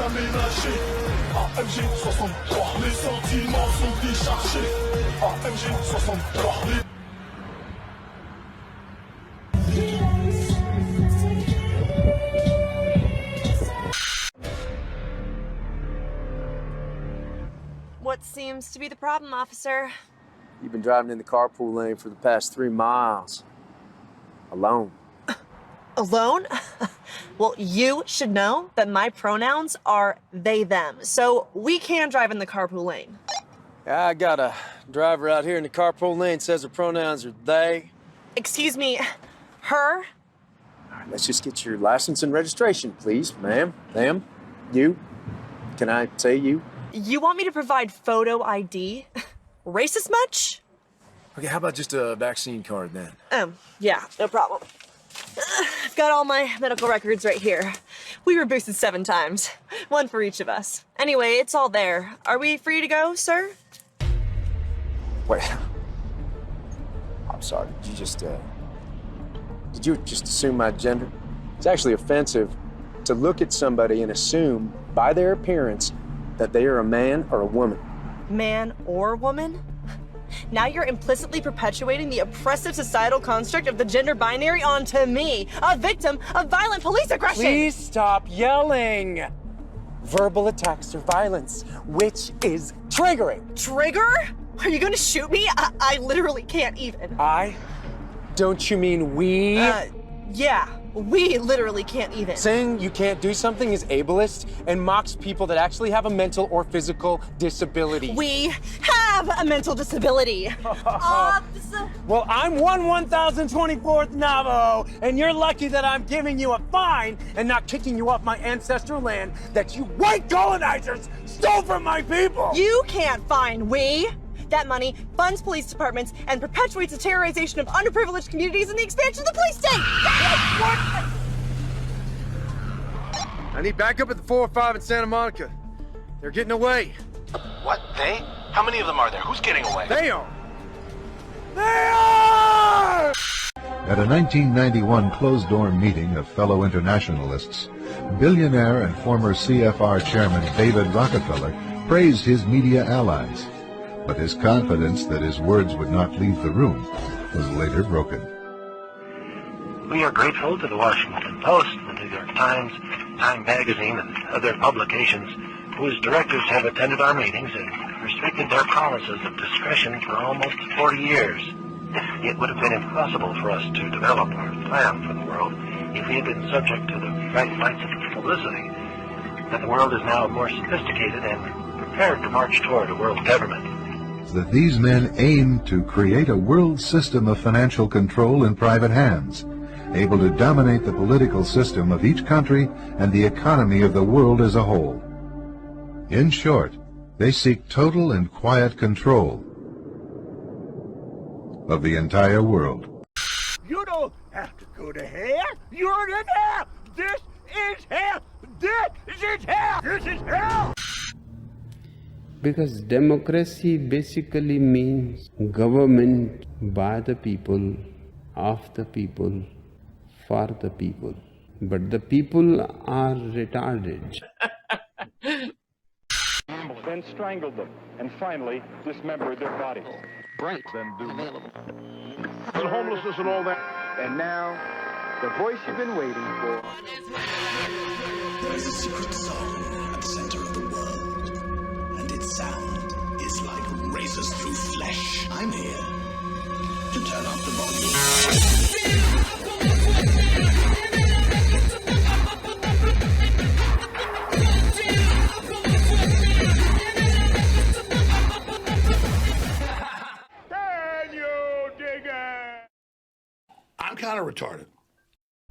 jamais lâché. AMG 63, les sentiments sont déchargés. AMG 63, What seems to be the problem, officer? You've been driving in the carpool lane for the past 3 miles. Alone. Alone? Well, you should know that my pronouns are they, them. So we can drive in the carpool lane. I got a driver out here in the carpool lane, says her pronouns are they. Excuse me, her? All right, let's just get your license and registration, please, ma'am, them, you. Can I say you? You want me to provide photo ID? Racist much? Okay, how about just a vaccine card then? Yeah, no problem. I've got all my medical records right here. We were boosted 7 times. 1 for each of us. Anyway, it's all there. Are we free to go, sir? Wait. I'm sorry, did you just assume my gender? It's actually offensive to look at somebody and assume by their appearance that they are a man or a woman. Man or woman? Now you're implicitly perpetuating the oppressive societal construct of the gender binary onto me, a victim of violent police aggression! Please stop yelling! Verbal attacks are violence, which is triggering. Trigger? Are you gonna shoot me? I literally can't even. Don't you mean we? Yeah. We literally can't even. Saying you can't do something is ableist and mocks people that actually have a mental or physical disability. We have a mental disability. Well, I'm 1024th Navajo, and you're lucky that I'm giving you a fine and not kicking you off my ancestral land that you white colonizers stole from my people. You can't fine we. That money funds police departments and perpetuates the terrorization of underprivileged communities and the expansion of the police state! What? I need backup at the 405 in Santa Monica. They're getting away. What, they? How many of them are there? Who's getting away? They are! They are! At a 1991 closed-door meeting of fellow internationalists, billionaire and former CFR chairman David Rockefeller praised his media allies. But his confidence that his words would not leave the room was later broken. We are grateful to the Washington Post, the New York Times, Time Magazine, and other publications whose directors have attended our meetings and restricted their promises of discretion for almost 40 years. It would have been impossible for us to develop our plan for the world if we had been subject to the bright lights of publicity. But the world is now more sophisticated and prepared to march toward a world government. That these men aim to create a world system of financial control in private hands, able to dominate the political system of each country and the economy of the world as a whole. In short, they seek total and quiet control of the entire world. You don't have to go to hell. You're in hell. This is hell. This is hell. This is hell. Because democracy basically means government by the people, of the people, for the people. But the people are retarded. Then strangled them, and finally dismembered their bodies. Right. Then do available. and homelessness and all that. And now, the voice you've been waiting for. there is a secret song at the center of the world, and its sound is like razors through flesh. I'm here to turn up the volume. I'm kind of retarded.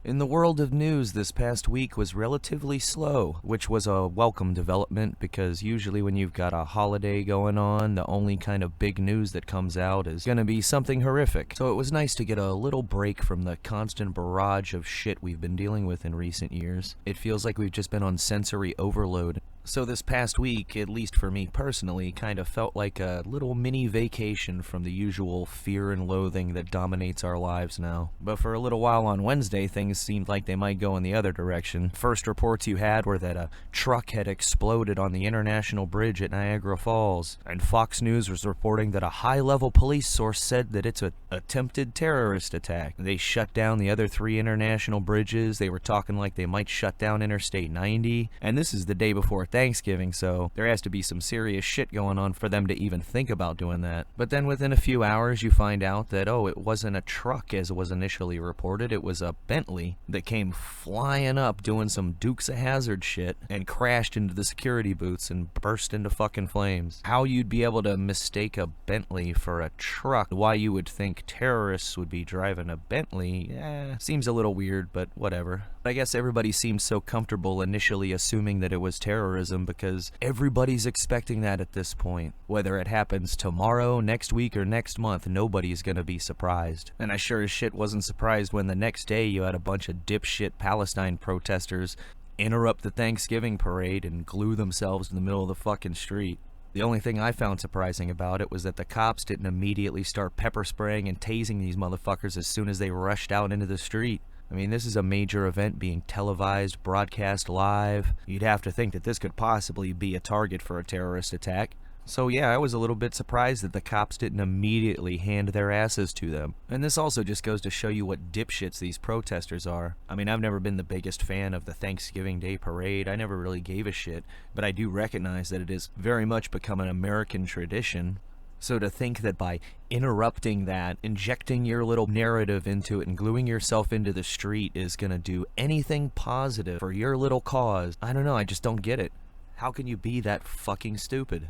In the world of news, this past week was relatively slow, which was a welcome development because usually when you've got a holiday going on, the only kind of big news that comes out is gonna be something horrific. So it was nice to get a little break from the constant barrage of shit we've been dealing with in recent years. It feels like we've just been on sensory overload. So this past week, at least for me personally, kind of felt like a little mini vacation from the usual fear and loathing that dominates our lives now. But for a little while on Wednesday, things seemed like they might go in the other direction. First reports you had were that a truck had exploded on the International Bridge at Niagara Falls, and Fox News was reporting that a high-level police source said that it's an attempted terrorist attack. They shut down the other 3 international bridges. They were talking like they might shut down Interstate 90, and this is the day before Thanksgiving, so there has to be some serious shit going on for them to even think about doing that. But then within a few hours you find out that, oh, it wasn't a truck as was initially reported, it was a Bentley that came flying up doing some Dukes of Hazzard shit and crashed into the security booths and burst into fucking flames. How you'd be able to mistake a Bentley for a truck, why you would think terrorists would be driving a Bentley, seems a little weird, but whatever. I guess everybody seems so comfortable initially assuming that it was terrorism because everybody's expecting that at this point. Whether it happens tomorrow, next week, or next month, nobody's gonna be surprised. And I sure as shit wasn't surprised when the next day you had a bunch of dipshit Palestine protesters interrupt the Thanksgiving parade and glue themselves in the middle of the fucking street. The only thing I found surprising about it was that the cops didn't immediately start pepper spraying and tasing these motherfuckers as soon as they rushed out into the street. I mean, this is a major event being televised, broadcast live. You'd have to think that this could possibly be a target for a terrorist attack. So yeah, I was a little bit surprised that the cops didn't immediately hand their asses to them. And this also just goes to show you what dipshits these protesters are. I mean, I've never been the biggest fan of the Thanksgiving Day parade. I never really gave a shit. But I do recognize that it has very much become an American tradition. So to think that by interrupting that, injecting your little narrative into it and gluing yourself into the street is gonna do anything positive for your little cause, I don't know, I just don't get it. How can you be that fucking stupid?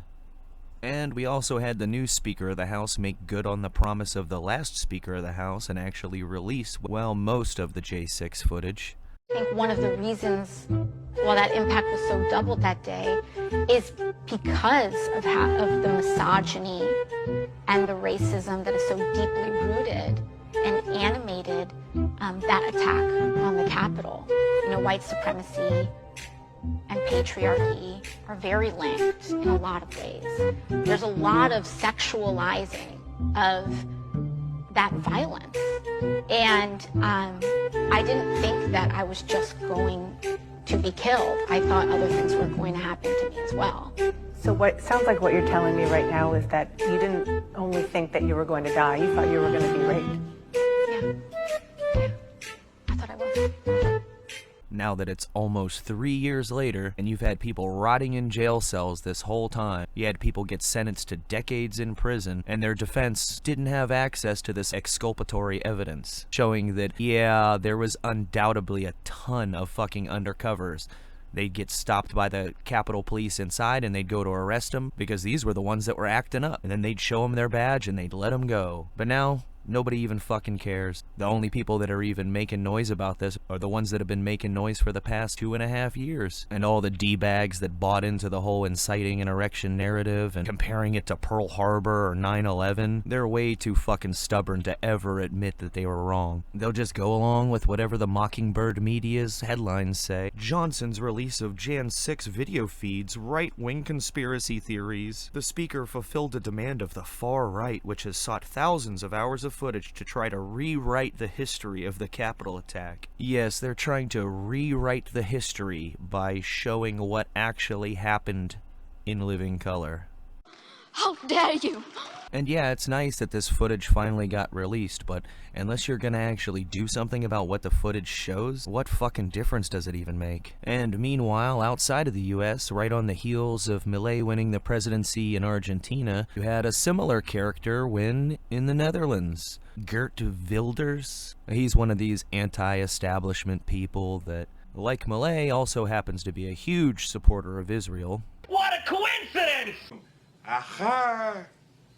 And we also had the new Speaker of the House make good on the promise of the last Speaker of the House and actually release, well, most of the J6 footage. I think one of the reasons why that impact was so doubled that day is because of the misogyny and the racism that is so deeply rooted and animated that attack on the Capitol. You know, white supremacy and patriarchy are very linked in a lot of ways. There's a lot of sexualizing of that violence. And I didn't think that I was just going to be killed. I thought other things were going to happen to me as well. So what sounds like what you're telling me right now is that you didn't only think that you were going to die, you thought you were going to be raped. Yeah. I thought I was. Now that it's almost 3 years later, and you've had people rotting in jail cells this whole time, you had people get sentenced to decades in prison, and their defense didn't have access to this exculpatory evidence, showing that, yeah, there was undoubtedly a ton of fucking undercovers. They'd get stopped by the Capitol Police inside, and they'd go to arrest them, because these were the ones that were acting up, and then they'd show them their badge, and they'd let them go. But now, nobody even fucking cares. The only people that are even making noise about this are the ones that have been making noise for the past 2.5 years. And all the D-bags that bought into the whole inciting an erection narrative and comparing it to Pearl Harbor or 9/11, they're way too fucking stubborn to ever admit that they were wrong. They'll just go along with whatever the Mockingbird media's headlines say. Johnson's release of Jan 6 video feeds right-wing conspiracy theories. The speaker fulfilled a demand of the far right, which has sought thousands of hours of footage to try to rewrite the history of the Capitol attack. Yes, they're trying to rewrite the history by showing what actually happened in living color. How dare you! And yeah, it's nice that this footage finally got released, but unless you're gonna actually do something about what the footage shows, what fucking difference does it even make? And meanwhile, outside of the US, right on the heels of Milei winning the presidency in Argentina, you had a similar character win in the Netherlands. Geert Wilders. He's one of these anti-establishment people that, like Milei, also happens to be a huge supporter of Israel. What a coincidence! Aha!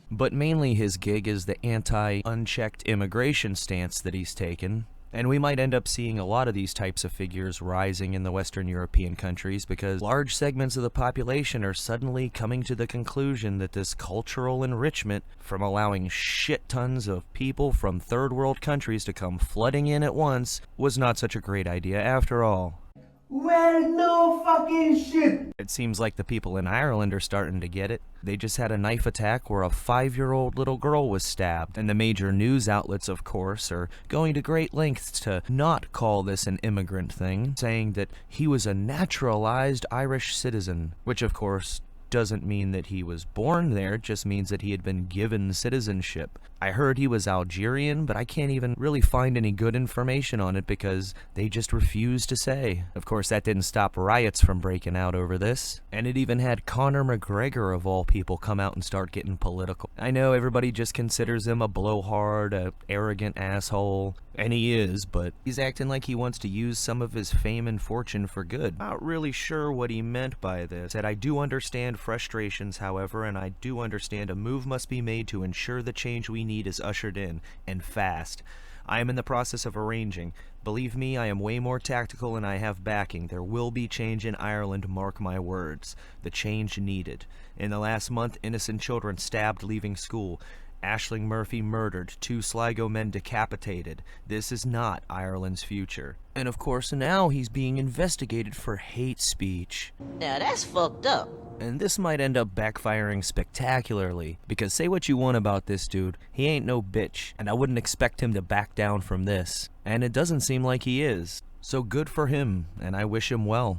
But mainly his gig is the anti-unchecked immigration stance that he's taken. And we might end up seeing a lot of these types of figures rising in the Western European countries because large segments of the population are suddenly coming to the conclusion that this cultural enrichment from allowing shit tons of people from third world countries to come flooding in at once was not such a great idea after all. Well, no fucking shit. It seems like the people in Ireland are starting to get it. They just had a knife attack where a 5-year-old little girl was stabbed, and the major news outlets, of course, are going to great lengths to not call this an immigrant thing, saying that he was a naturalized Irish citizen, which, of course, doesn't mean that he was born there, it just means that he had been given citizenship. I heard he was Algerian, but I can't even really find any good information on it because they just refuse to say. Of course, that didn't stop riots from breaking out over this, and it even had Conor McGregor, of all people, come out and start getting political. I know everybody just considers him a blowhard, a arrogant asshole, and he is, but he's acting like he wants to use some of his fame and fortune for good. Not really sure what he meant by this. Said, I do understand frustrations, however, and I do understand a move must be made to ensure the change we need is ushered in, and fast. I am in the process of arranging. Believe me, I am way more tactical and I have backing. There will be change in Ireland, mark my words. The change needed. In the last month, innocent children stabbed leaving school. Aisling Murphy murdered, 2 Sligo men decapitated. This is not Ireland's future. And of course now he's being investigated for hate speech. Now that's fucked up. And this might end up backfiring spectacularly, because say what you want about this dude, he ain't no bitch, and I wouldn't expect him to back down from this. And it doesn't seem like he is. So good for him, and I wish him well.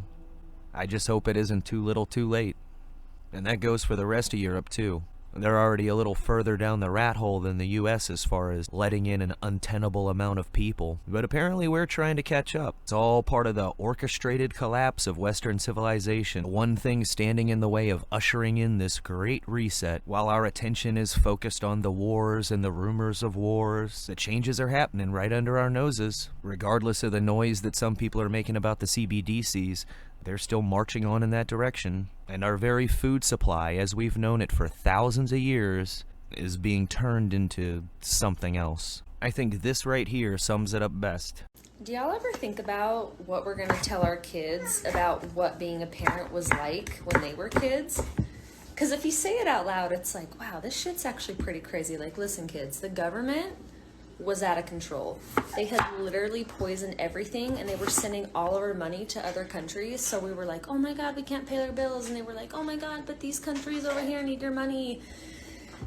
I just hope it isn't too little too late. And that goes for the rest of Europe too. They're already a little further down the rat hole than the US as far as letting in an untenable amount of people. But apparently we're trying to catch up. It's all part of the orchestrated collapse of Western civilization. One thing standing in the way of ushering in this great reset. While our attention is focused on the wars and the rumors of wars, the changes are happening right under our noses. Regardless of the noise that some people are making about the CBDCs, they're still marching on in that direction, and our very food supply, as we've known it for thousands of years, is being turned into something else. I think this right here sums it up best. Do y'all ever think about what we're going to tell our kids about what being a parent was like when they were kids? Because if you say it out loud, it's like, wow, this shit's actually pretty crazy. Like, listen, kids, the government was out of control. They had literally poisoned everything, and they were sending all of our money to other countries. So we were like, oh my god, we can't pay their bills, and they were like, oh my god, but these countries over here need your money.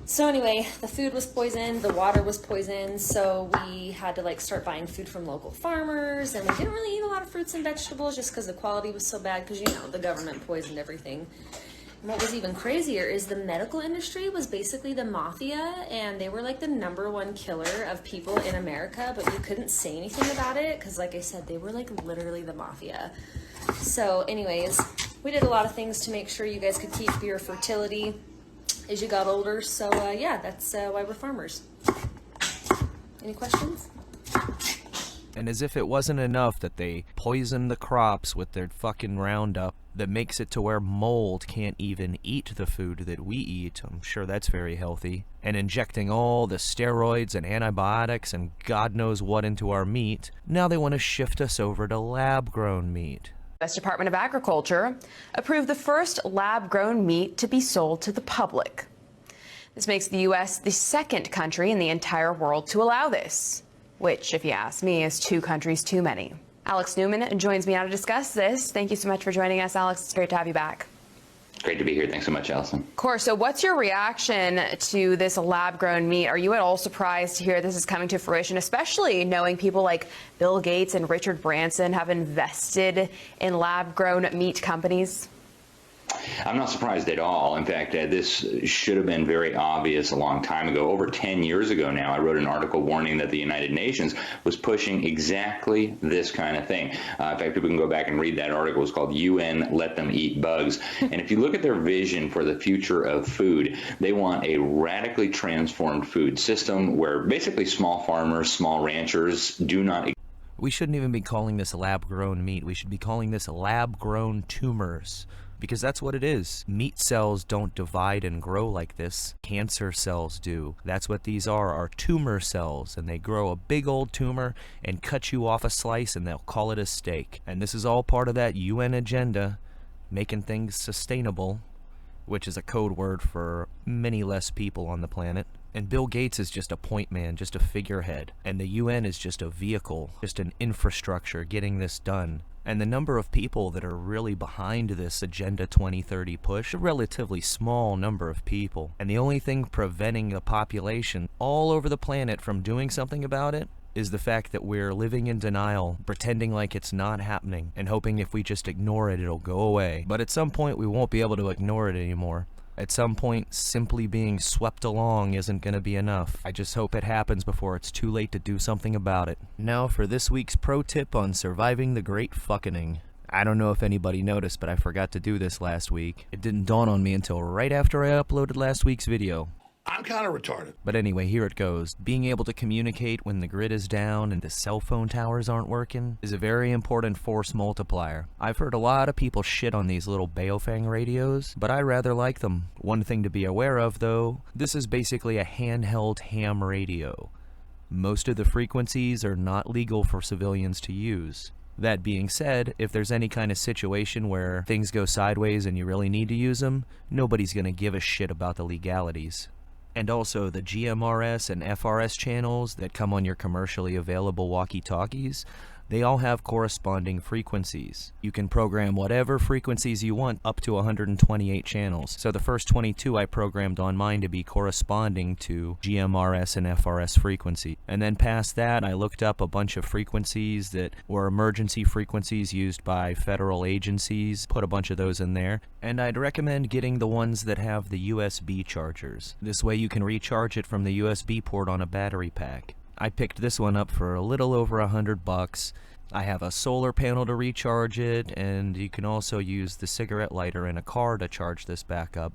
So anyway, the food was poisoned, the water was poisoned, so we had to like start buying food from local farmers, and we didn't really eat a lot of fruits and vegetables just because the quality was so bad, because you know the government poisoned everything. And what was even crazier is the medical industry was basically the mafia, and they were like the #1 killer of people in America, but you couldn't say anything about it because, like I said, they were like literally the mafia. So anyways, we did a lot of things to make sure you guys could keep your fertility as you got older. So yeah, that's why we're farmers. Any questions? And as if it wasn't enough that they poisoned the crops with their fucking Roundup that makes it to where mold can't even eat the food that we eat, I'm sure that's very healthy, and injecting all the steroids and antibiotics and God knows what into our meat, now they want to shift us over to lab-grown meat. The U.S. Department of Agriculture approved the first lab-grown meat to be sold to the public. This makes the U.S. the second country in the entire world to allow this, which, if you ask me, is 2 countries too many. Alex Newman joins me now to discuss this. Thank you so much for joining us, Alex. It's great to have you back. Great to be here. Thanks so much, Allison. Of course. So what's your reaction to this lab-grown meat? Are you at all surprised to hear this is coming to fruition, especially knowing people like Bill Gates and Richard Branson have invested in lab-grown meat companies? I'm not surprised at all. In fact, this should have been very obvious a long time ago. Over 10 years ago now, I wrote an article warning that the United Nations was pushing exactly this kind of thing. In fact, people can go back and read that article. It's called UN Let Them Eat Bugs. And if you look at their vision for the future of food, they want a radically transformed food system where basically small farmers, small ranchers do not. We shouldn't even be calling this lab-grown meat. We should be calling this lab-grown tumors. Because that's what it is. Meat cells don't divide and grow like this. Cancer cells do. That's what these are tumor cells. And they grow a big old tumor and cut you off a slice and they'll call it a steak. And this is all part of that UN agenda, making things sustainable, which is a code word for many less people on the planet. And Bill Gates is just a point man, just a figurehead. And the UN is just a vehicle, just an infrastructure getting this done. And the number of people that are really behind this Agenda 2030 push, a relatively small number of people. And the only thing preventing the population all over the planet from doing something about it is the fact that we're living in denial, pretending like it's not happening, and hoping if we just ignore it, it'll go away. But at some point, we won't be able to ignore it anymore. At some point, simply being swept along isn't going to be enough. I just hope it happens before it's too late to do something about it. Now for this week's pro tip on surviving the great fucking. I don't know if anybody noticed, but I forgot to do this last week. It didn't dawn on me until right after I uploaded last week's video. I'm kind of retarded. But anyway, here it goes. Being able to communicate when the grid is down and the cell phone towers aren't working is a very important force multiplier. I've heard a lot of people shit on these little Baofeng radios, but I rather like them. One thing to be aware of, though, this is basically a handheld ham radio. Most of the frequencies are not legal for civilians to use. That being said, if there's any kind of situation where things go sideways and you really need to use them, nobody's gonna give a shit about the legalities. And also, the GMRS and FRS channels that come on your commercially available walkie-talkies, they all have corresponding frequencies. You can program whatever frequencies you want up to 128 channels. So the first 22 I programmed on mine to be corresponding to GMRS and FRS frequency. And then past that, I looked up a bunch of frequencies that were emergency frequencies used by federal agencies, put a bunch of those in there. And I'd recommend getting the ones that have the USB chargers. This way you can recharge it from the USB port on a battery pack. I picked this one up for a little over $100. I have a solar panel to recharge it, and you can also use the cigarette lighter in a car to charge this back up.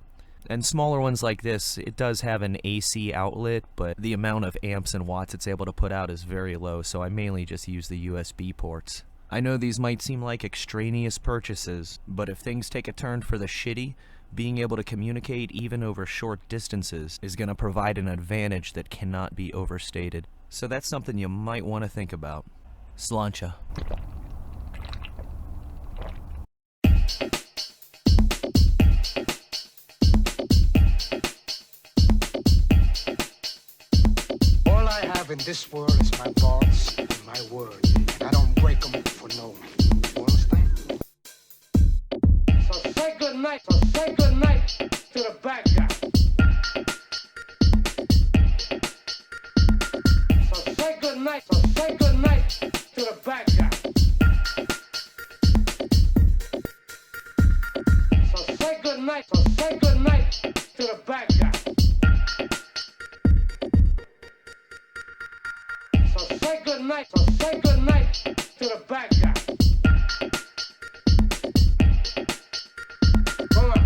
And smaller ones like this, it does have an AC outlet, but the amount of amps and watts it's able to put out is very low, so I mainly just use the USB ports. I know these might seem like extraneous purchases, but if things take a turn for the shitty, being able to communicate even over short distances is going to provide an advantage that cannot be overstated. So that's something you might want to think about. Slancha. All I have in this world is my thoughts and my word, and I don't break them for no one. You understand? So say good night to the bad guy. So say good night to the bad guy. So say good night to the bad guy. So say good night to the bad guy. Come on.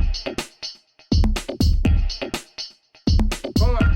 Come on.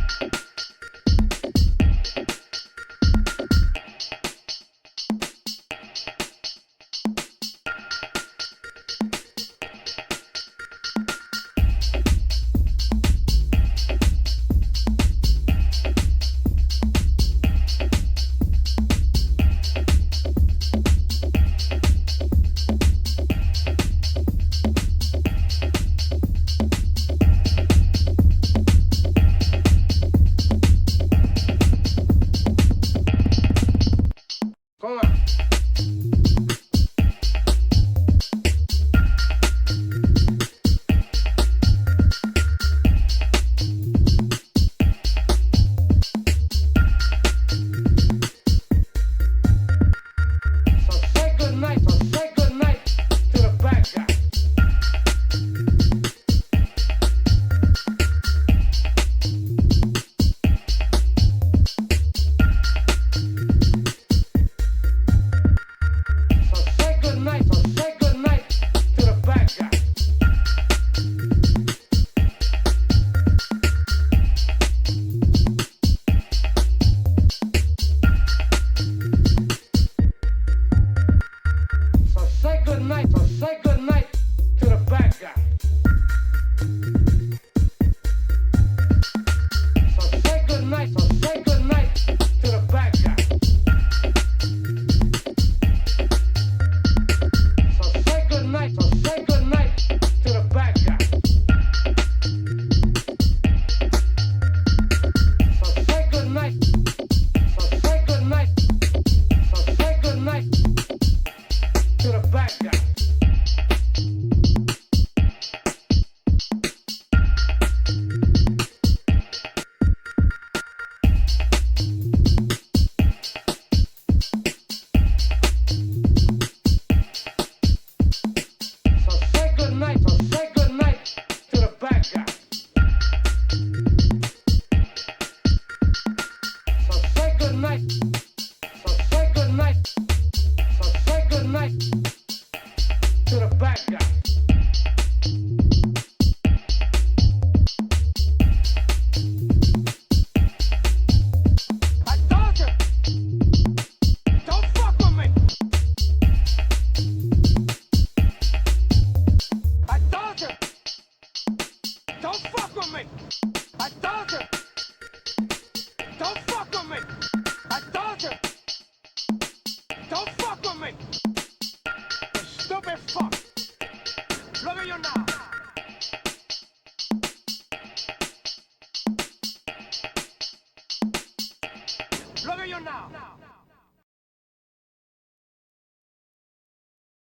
now.